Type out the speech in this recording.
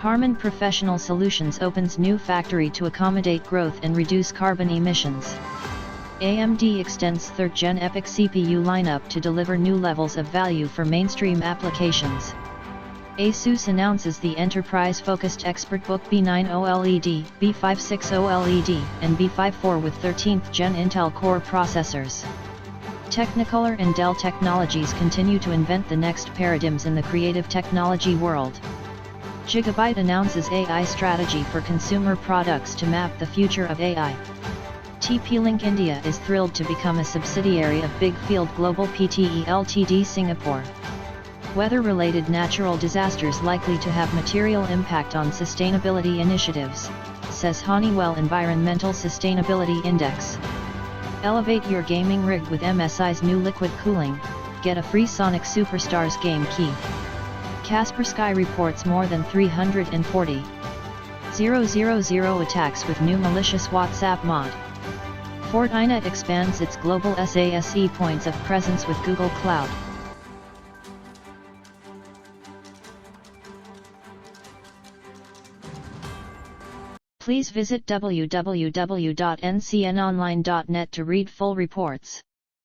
HARMAN Professional Solutions opens new factory to accommodate growth and reduce carbon emissions. AMD extends 3rd Gen EPYC CPU lineup to deliver new levels of value for mainstream applications. ASUS announces the enterprise-focused ExpertBook B9 OLED, B56 OLED, and B54 with 13th Gen Intel Core processors. Technicolor and Dell Technologies continue to invent the next paradigms in the creative technology world. Gigabyte announces AI strategy for consumer products to map the future of AI. TP-Link India is thrilled to become a subsidiary of Big Field Global Pte Ltd Singapore. Weather-related natural disasters likely to have material impact on sustainability initiatives, says Honeywell Environmental Sustainability Index. Elevate your gaming rig with MSI's new liquid cooling, get a free Sonic Superstars game key. Kaspersky reports more than 340,000 attacks with new malicious WhatsApp mod. Fortinet expands its global SASE points of presence with Google Cloud. Please visit www.ncnonline.net to read full reports.